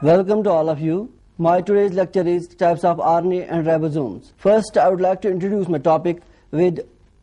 Welcome to all of you. My today's lecture is types of RNA and ribosomes. First, I would like to introduce my topic with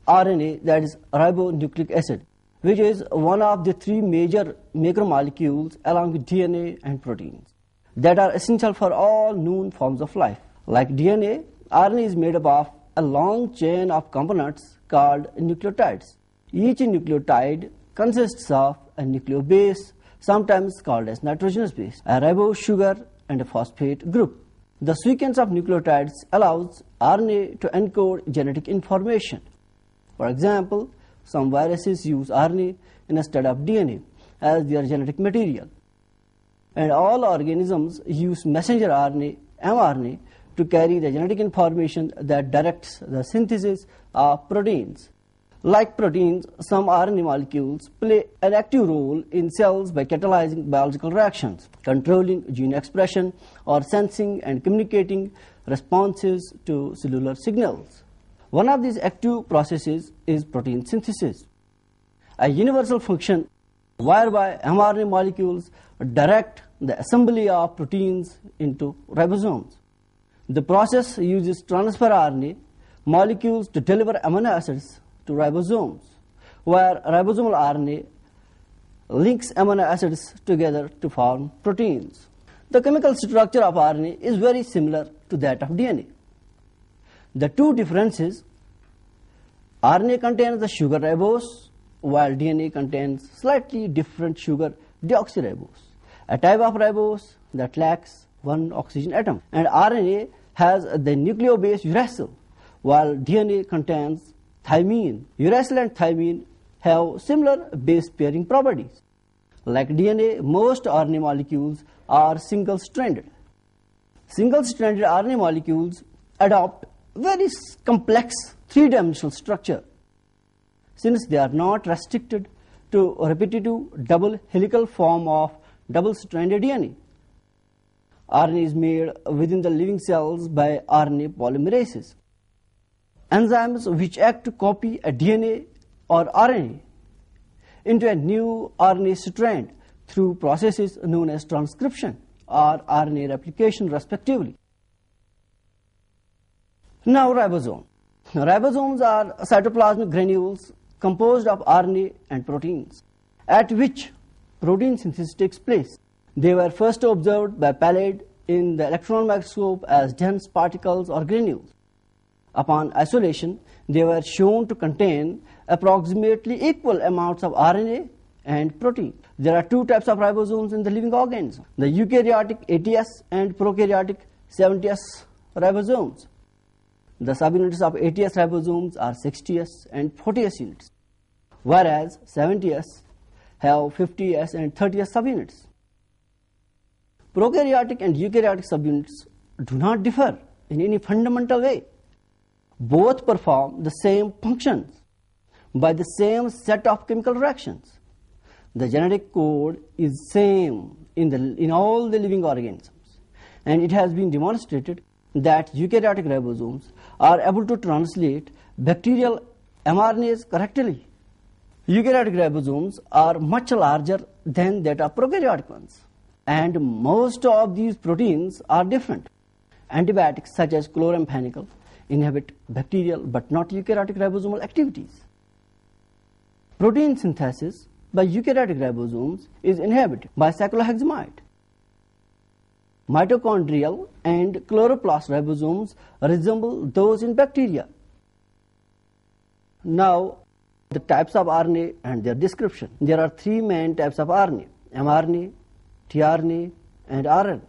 RNA, that is ribonucleic acid, which is one of the three major macromolecules along with DNA and proteins that are essential for all known forms of life. Like DNA, RNA is made up of a long chain of components called nucleotides. Each nucleotide consists of a nucleobase, sometimes called as nitrogenous base, a ribose sugar, and a phosphate group. The sequence of nucleotides allows RNA to encode genetic information. For example, some viruses use RNA instead of DNA as their genetic material. And all organisms use messenger RNA, mRNA, to carry the genetic information that directs the synthesis of proteins. Like proteins, some RNA molecules play an active role in cells by catalyzing biological reactions, controlling gene expression, or sensing and communicating responses to cellular signals. One of these active processes is protein synthesis, a universal function whereby mRNA molecules direct the assembly of proteins into ribosomes. The process uses transfer RNA molecules to deliver amino acids to ribosomes, where ribosomal RNA links amino acids together to form proteins. The chemical structure of RNA is very similar to that of DNA. The two differences: RNA contains the sugar ribose, while DNA contains slightly different sugar deoxyribose, a type of ribose that lacks one oxygen atom. And RNA has the nucleobase uracil, while DNA contains thymine. Uracil and thymine have similar base pairing properties. Like DNA, most RNA molecules are single-stranded. Single-stranded RNA molecules adopt very complex three-dimensional structure, since they are not restricted to repetitive double helical form of double-stranded DNA. RNA is made within the living cells by RNA polymerases, enzymes which act to copy a DNA or RNA into a new RNA strand through processes known as transcription or RNA replication respectively. Now ribosome. Ribosomes are cytoplasmic granules composed of RNA and proteins, at which protein synthesis takes place. They were first observed by Palade in the electron microscope as dense particles or granules. Upon isolation, they were shown to contain approximately equal amounts of RNA and protein. There are two types of ribosomes in the living organism: the eukaryotic 80S and prokaryotic 70S ribosomes. The subunits of 80S ribosomes are 60S and 40S units, whereas 70S have 50S and 30S subunits. Prokaryotic and eukaryotic subunits do not differ in any fundamental way. Both perform the same functions by the same set of chemical reactions. The genetic code is same in all the living organisms, and it has been demonstrated that eukaryotic ribosomes are able to translate bacterial mRNAs correctly. Eukaryotic ribosomes are much larger than that of prokaryotic ones, and most of these proteins are different. Antibiotics such as chloramphenicol inhibit bacterial but not eukaryotic ribosomal activities. Protein synthesis by eukaryotic ribosomes is inhibited by cyclohexamide. Mitochondrial and chloroplast ribosomes resemble those in bacteria. Now, the types of RNA and their description. There are three main types of RNA: mRNA, tRNA, and RNA.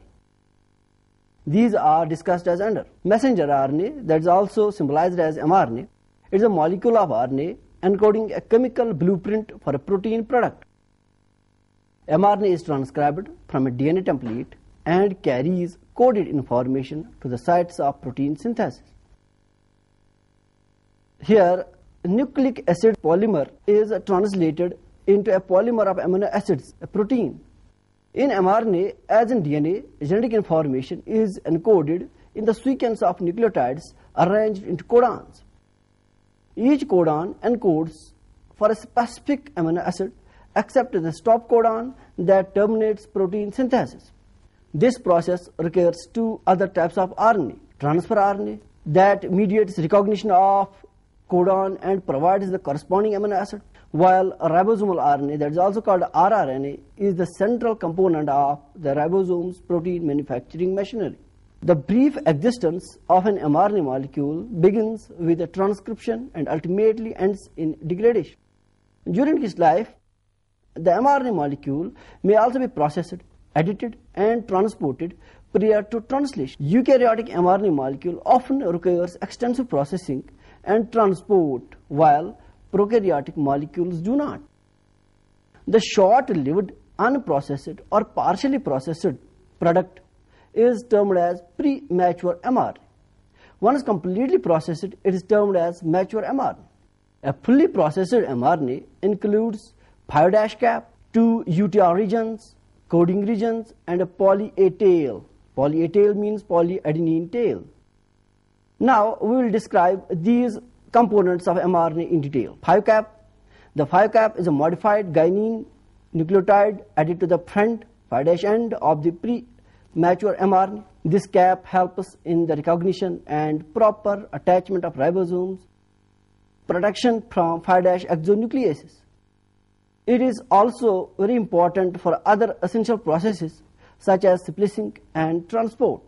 These are discussed as under. Messenger RNA, that is also symbolized as mRNA, is a molecule of RNA encoding a chemical blueprint for a protein product. mRNA is transcribed from a DNA template and carries coded information to the sites of protein synthesis. Here, nucleic acid polymer is translated into a polymer of amino acids, a protein. In mRNA, as in DNA, genetic information is encoded in the sequence of nucleotides arranged into codons. Each codon encodes for a specific amino acid except the stop codon that terminates protein synthesis. This process requires two other types of RNA. Transfer RNA that mediates recognition of codon and provides the corresponding amino acid, while ribosomal RNA, that is also called rRNA, is the central component of the ribosome's protein manufacturing machinery. The brief existence of an mRNA molecule begins with a transcription and ultimately ends in degradation. During its life, the mRNA molecule may also be processed, edited, and transported prior to translation. Eukaryotic mRNA molecule often requires extensive processing and transport, while prokaryotic molecules do not. The short-lived, unprocessed, or partially processed product is termed as premature mRNA. Once completely processed, it is termed as mature mRNA. A fully processed mRNA includes 5' cap, 2 UTR regions, coding regions, and a poly-A tail. Poly-A tail means polyadenine tail. Now we will describe these components of mRNA in detail. 5' cap. The 5' cap is a modified guanine nucleotide added to the front 5' end of the premature mRNA. This cap helps in the recognition and proper attachment of ribosomes, protection from 5' exonucleases. It is also very important for other essential processes such as splicing and transport.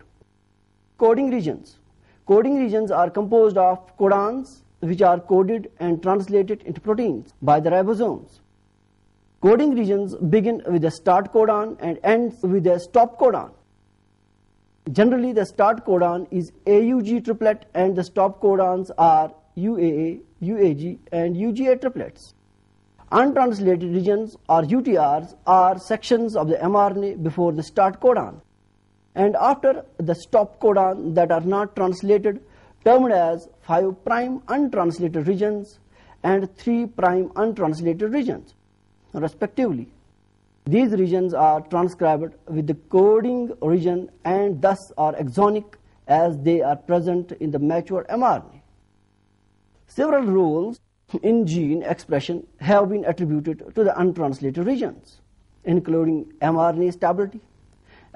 Coding regions. Coding regions are composed of codons which are coded and translated into proteins by the ribosomes. Coding regions begin with the start codon and ends with the stop codon. Generally, the start codon is AUG triplet and the stop codons are UAA, UAG, and UGA triplets. Untranslated regions or UTRs are sections of the mRNA before the start codon and after the stop codon that are not translated, termed as 5' untranslated regions and 3' untranslated regions, respectively. These regions are transcribed with the coding region and thus are exonic as they are present in the mature mRNA. Several roles in gene expression have been attributed to the untranslated regions, including mRNA stability,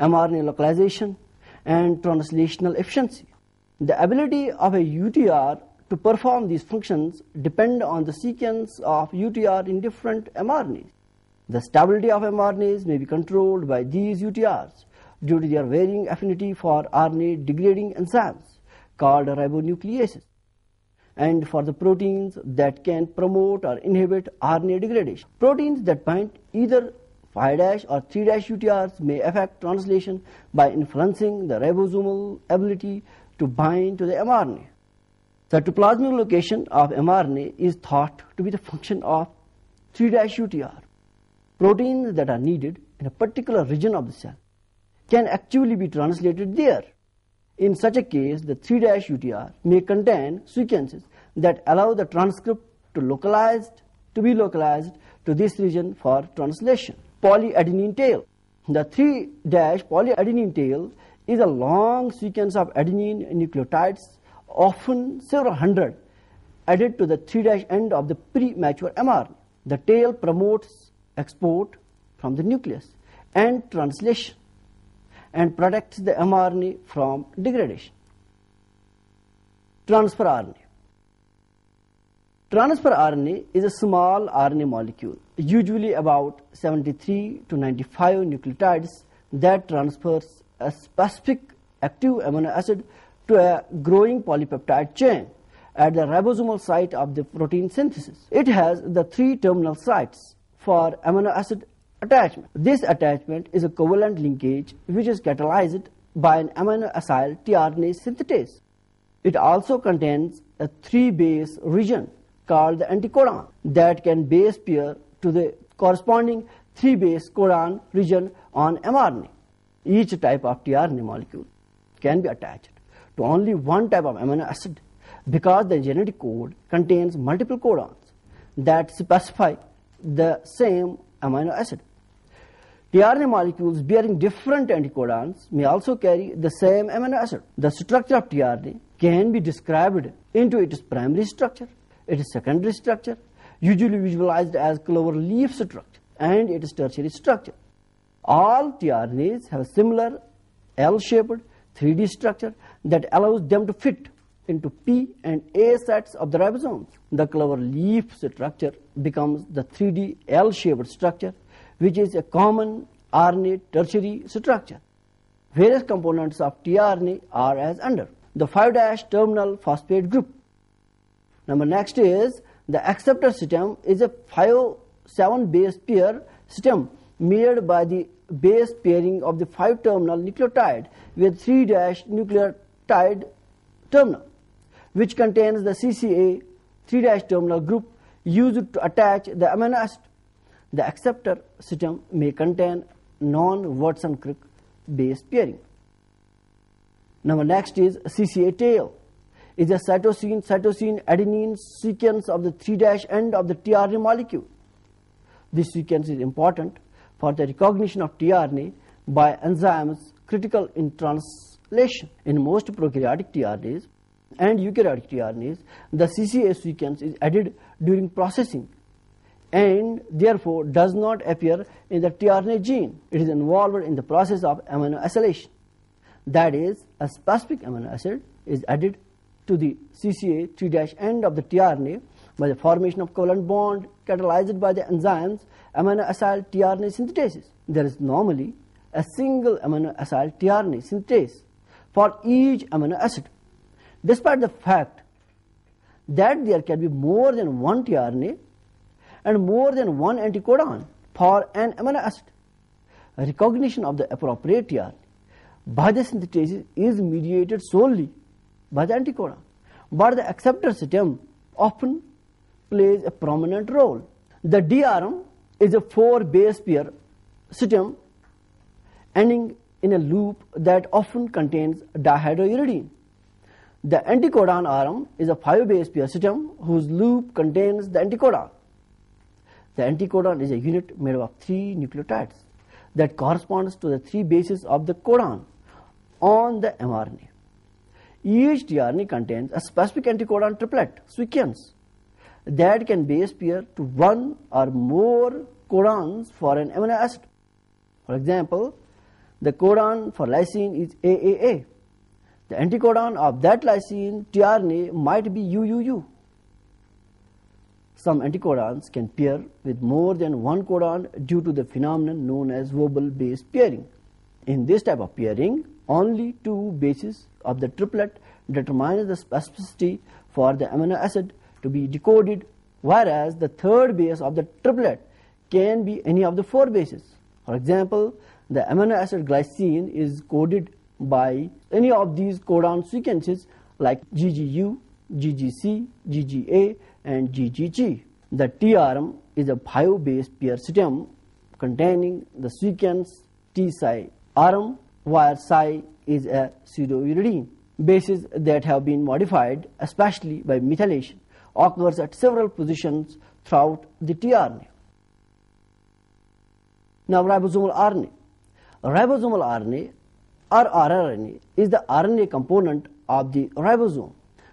mRNA localization, and translational efficiency. The ability of a UTR to perform these functions depend on the sequence of UTR in different mRNAs. The stability of mRNAs may be controlled by these UTRs due to their varying affinity for RNA degrading enzymes called ribonucleases, and for the proteins that can promote or inhibit RNA degradation. Proteins that bind either 5' or 3' UTRs may affect translation by influencing the ribosomal ability to bind to the mRNA. Cytoplasmic location of mRNA is thought to be the function of 3' UTR. Proteins that are needed in a particular region of the cell can actually be translated there. In such a case, the 3' UTR may contain sequences that allow the transcript to be localized to this region for translation. Polyadenine tail. The 3' polyadenine tail is a long sequence of adenine nucleotides, often several hundred, added to the 3' end of the premature mRNA. The tail promotes export from the nucleus and translation and protects the mRNA from degradation. Transfer RNA. Transfer RNA is a small RNA molecule, usually about 73 to 95 nucleotides, that transfers a specific active amino acid to a growing polypeptide chain at the ribosomal site of the protein synthesis. It has the 3 terminal sites for amino acid attachment. This attachment is a covalent linkage which is catalyzed by an amino acyl tRNA synthetase. It also contains a 3-base region called the anticodon that can base pair to the corresponding 3-base codon region on mRNA. Each type of tRNA molecule can be attached to only one type of amino acid because the genetic code contains multiple codons that specify the same amino acid. tRNA molecules bearing different anticodons may also carry the same amino acid. The structure of tRNA can be described into its primary structure, its secondary structure, usually visualized as clover leaf structure, and its tertiary structure. All tRNAs have similar L-shaped 3D structure that allows them to fit into P and A sets of the ribosomes. The clover leaf structure becomes the 3D L-shaped structure, which is a common RNA tertiary structure. Various components of tRNA are as under. The 5' terminal phosphate group. Number next is the acceptor system is a 5-7 base pair system made by the base pairing of the 5-terminal nucleotide with 3' nucleotide terminal, which contains the CCA 3' terminal group used to attach the amino acid. The acceptor system may contain non-Watson-Crick base pairing. Number next is CCA tail. Is a cytosine adenine sequence of the 3' end of the tRNA molecule. This sequence is important for the recognition of tRNA by enzymes critical in translation. In most prokaryotic tRNAs and eukaryotic tRNAs, the CCA sequence is added during processing and therefore does not appear in the tRNA gene. It is involved in the process of amino acylation. That is, a specific amino acid is added to the CCA 3' end of the tRNA by the formation of covalent bond catalyzed by the enzymes amino acyl tRNA synthetases. There is normally a single amino acyl tRNA synthetase for each amino acid, despite the fact that there can be more than one tRNA and more than one anticodon for an amino acid. Recognition of the appropriate tRNA by the synthetase is mediated solely by the anticodon, but the acceptor system often plays a prominent role. The DRM is a 4 base pair system ending in a loop that often contains dihydrouridine. The anticodon RM is a 5 base pair system whose loop contains the anticodon. The anticodon is a unit made up of 3 nucleotides that corresponds to the 3 bases of the codon on the mRNA. Each tRNA contains a specific anticodon triplet sequence that can base pair to one or more codons for an amino acid. For example, the codon for lysine is AAA. The anticodon of that lysine tRNA might be UUU. Some anticodons can pair with more than one codon due to the phenomenon known as Vobel base pairing. In this type of pairing, only 2 bases of the triplet determines the specificity for the amino acid to be decoded, whereas the 3rd base of the triplet can be any of the 4 bases. For example, the amino acid glycine is coded by any of these codon sequences like GGU, GGC, GGA, and GGG. The tRM is a 5 base pair system containing the sequence T-Psi RM, where Psi is a pseudouridine. Bases that have been modified, especially by methylation, occurs at several positions throughout the tRNA. Now, ribosomal RNA. Ribosomal RNA or rRNA is the RNA component of the ribosome,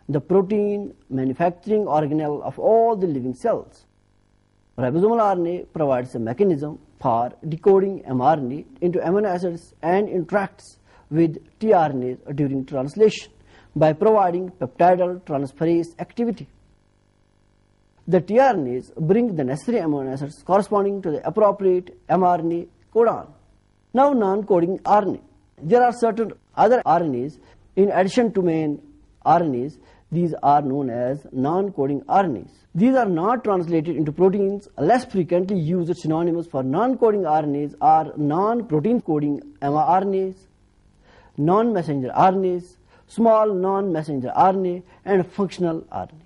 the protein manufacturing organelle of all the living cells. Ribosomal RNA provides a mechanism for decoding mRNA into amino acids and interacts with tRNAs during translation by providing peptidal transferase activity. The tRNAs bring the necessary amino acids corresponding to the appropriate mRNA codon. Now, non-coding RNA. There are certain other RNAs in addition to main RNAs. These are known as non-coding RNAs. These are not translated into proteins. Less frequently used synonyms for non-coding RNAs are non-protein coding mRNAs, non-messenger RNAs, small non-messenger RNA, and functional RNA.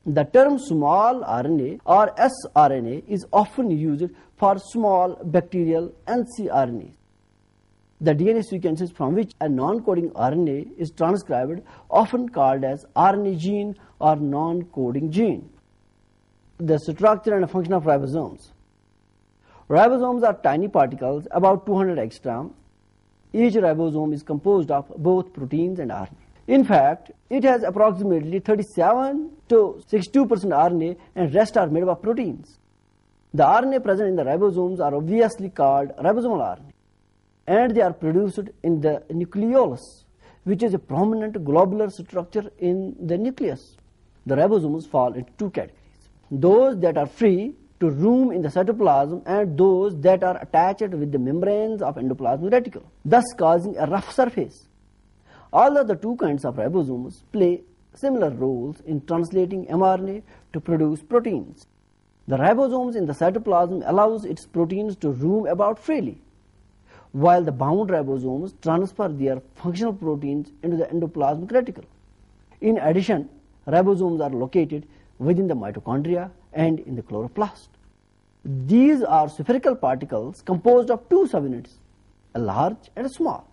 The term small RNA or sRNA is often used for small bacterial ncRNAs. The DNA sequences from which a non-coding RNA is transcribed, often called as RNA gene or non-coding gene. The structure and function of ribosomes. Ribosomes are tiny particles about 200 angstrom. Each ribosome is composed of both proteins and RNA. In fact, it has approximately 37 to 62% RNA and rest are made up of proteins. The RNA present in the ribosomes are obviously called ribosomal RNA. and they are produced in the nucleolus, which is a prominent globular structure in the nucleus. The ribosomes fall into two categories: those that are free to roam in the cytoplasm and those that are attached with the membranes of endoplasmic reticulum, thus causing a rough surface. Although the two kinds of ribosomes play similar roles in translating mRNA to produce proteins, the ribosomes in the cytoplasm allows its proteins to roam about freely, while the bound ribosomes transfer their functional proteins into the endoplasmic reticulum. In addition, ribosomes are located within the mitochondria and in the chloroplast. These are spherical particles composed of two subunits, a large and a small.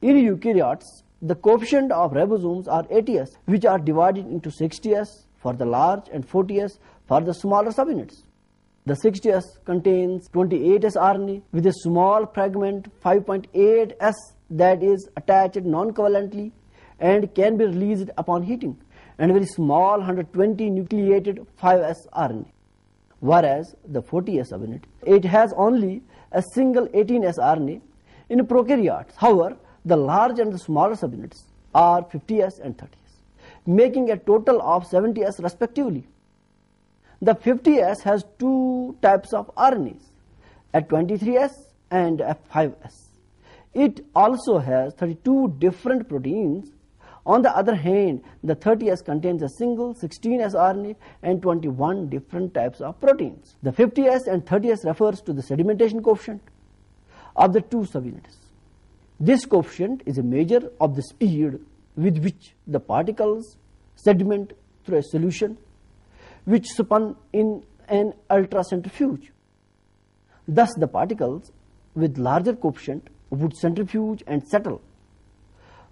In eukaryotes, the coefficient of ribosomes are 80s, which are divided into 60s for the large and 40s for the smaller subunits. The 60s contains 28s RNA with a small fragment 5.8s that is attached non-covalently and can be released upon heating, and a very small 120 nucleated 5s RNA. Whereas the 40s subunit, it has only a single 18s RNA. In prokaryotes, however, the large and the smaller subunits are 50s and 30s, making a total of 70s respectively. The 50s has two types of RNAs, a 23s and a 5s. It also has 32 different proteins. On the other hand, the 30s contains a single 16s RNA and 21 different types of proteins. The 50s and 30s refers to the sedimentation coefficient of the two subunits. This coefficient is a measure of the speed with which the particles sediment through a solution which spun in an ultracentrifuge. Thus, the particles with larger coefficient would centrifuge and settle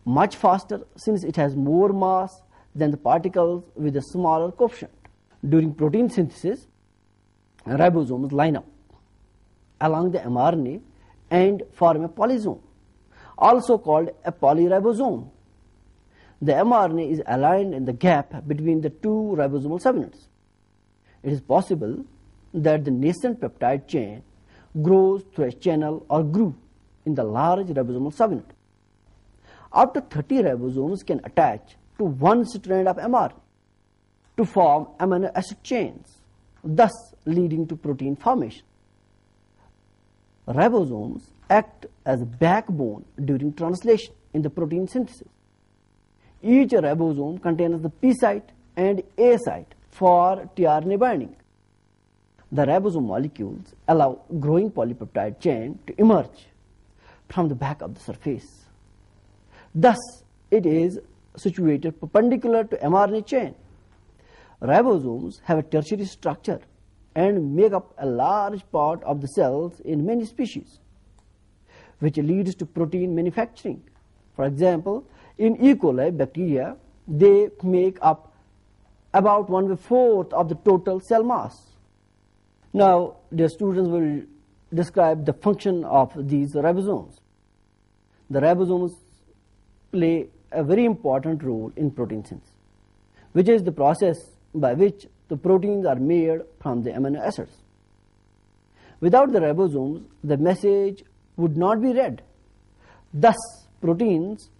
much faster since it has more mass than the particles with a smaller coefficient. During protein synthesis, ribosomes line up along the mRNA and form a polysome, also called a polyribosome. The mRNA is aligned in the gap between the two ribosomal subunits. It is possible that the nascent peptide chain grows through a channel or groove in the large ribosomal subunit. Up to 30 ribosomes can attach to one strand of mRNA to form amino acid chains, thus leading to protein formation. Ribosomes act as a backbone during translation in the protein synthesis. Each ribosome contains the P site and A site for tRNA binding. The ribosome molecules allow growing polypeptide chain to emerge from the back of the surface. Thus, it is situated perpendicular to mRNA chain. Ribosomes have a tertiary structure and make up a large part of the cells in many species, which leads to protein manufacturing. For example, in E. coli bacteria, they make up about 1/4 of the total cell mass. Now, the students will describe the function of these ribosomes. The ribosomes play a very important role in protein synthesis, which is the process by which the proteins are made from the amino acids. Without the ribosomes, the message would not be read. Thus, proteins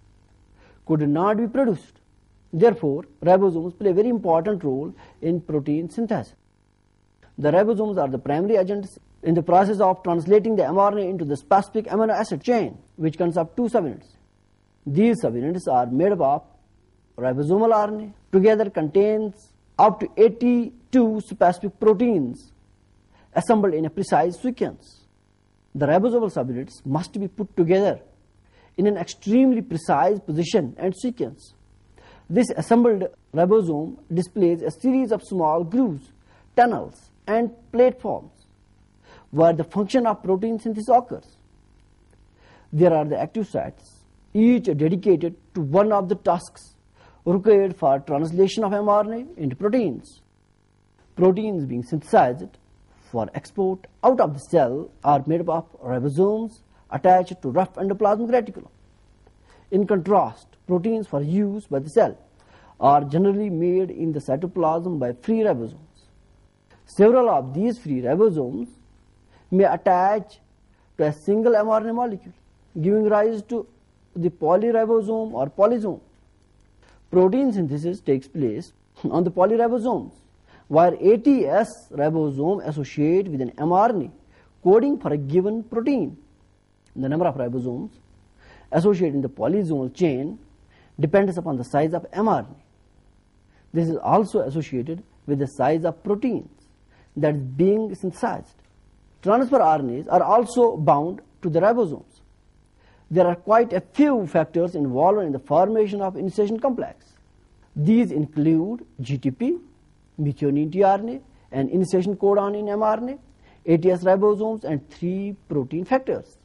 could not be produced. Therefore, ribosomes play a very important role in protein synthesis. The ribosomes are the primary agents in the process of translating the mRNA into the specific amino acid chain, which consists of two subunits. These subunits are made up of ribosomal RNA, together contains up to 82 specific proteins assembled in a precise sequence. The ribosomal subunits must be put together in an extremely precise position and sequence. This assembled ribosome displays a series of small grooves, tunnels, and platforms where the function of protein synthesis occurs. There are the active sites, each dedicated to one of the tasks required for translation of mRNA into proteins. Proteins being synthesized for export out of the cell are made up of ribosomes attached to rough endoplasmic reticulum. In contrast, proteins for use by the cell are generally made in the cytoplasm by free ribosomes. Several of these free ribosomes may attach to a single mRNA molecule. giving rise to the polyribosome or polysome. Protein synthesis takes place on the polyribosomes, where ATS ribosome associate with an mRNA coding for a given protein. The number of ribosomes associated in the polysomal chain depends upon the size of mRNA. This is also associated with the size of proteins that is being synthesized. Transfer RNAs are also bound to the ribosomes. There are quite a few factors involved in the formation of initiation complex. These include GTP, methionine tRNA, and initiation codon in mRNA, ATS ribosomes, and 3 protein factors.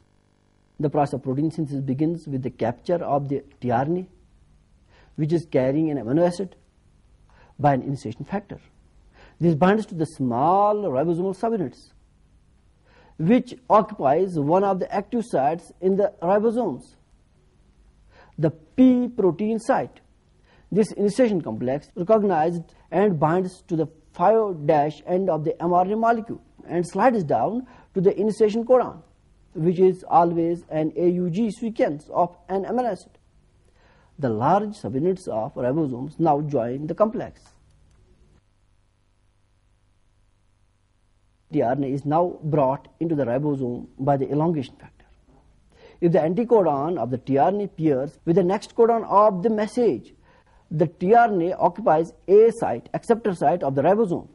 The process of protein synthesis begins with the capture of the tRNA, which is carrying an amino acid, by an initiation factor. This binds to the small ribosomal subunits, which occupies one of the active sites in the ribosomes, the P protein site. This initiation complex recognized and binds to the 5' end of the mRNA molecule and slides down to the initiation codon, which is always an AUG sequence of an amino acid. The large subunits of ribosomes now join the complex. The RNA is now brought into the ribosome by the elongation factor. If the anticodon of the tRNA pairs with the next codon of the message, the tRNA occupies a site, acceptor site of the ribosome.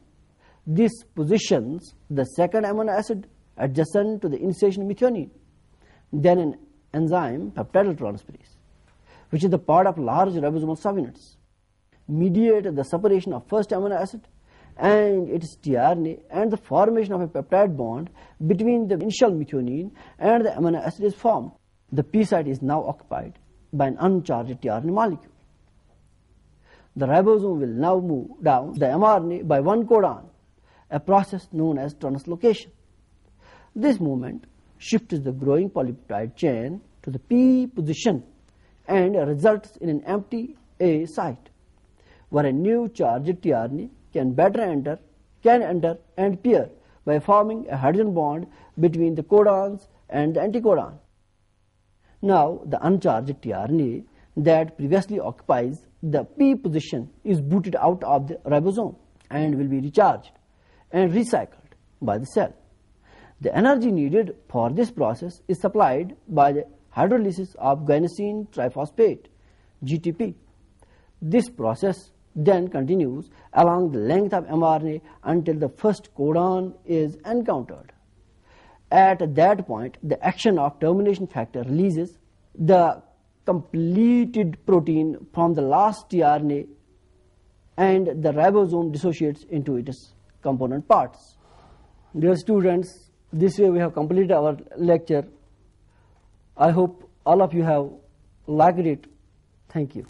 This positions the second amino acid adjacent to the initiation methionine. Then an enzyme, peptidyl-transferase, which is the part of large ribosomal subunits, mediate the separation of first amino acid and its tRNA, and the formation of a peptide bond between the initial methionine and the amino acid is formed. The P site is now occupied by an uncharged tRNA molecule. The ribosome will now move down the mRNA by 1 codon, a process known as translocation. This movement shifts the growing polypeptide chain to the P position and results in an empty A site, where a new charged tRNA can enter and pair by forming a hydrogen bond between the codons and the anticodon. Now the uncharged tRNA that previously occupies the P position is booted out of the ribosome and will be recharged and recycled by the cell. The energy needed for this process is supplied by the hydrolysis of guanosine triphosphate, GTP. This process then continues along the length of mRNA until the first codon is encountered. At that point, the action of termination factor releases the completed protein from the last tRNA, and the ribosome dissociates into its component parts. Dear students, this way we have completed our lecture. I hope all of you have liked it. Thank you.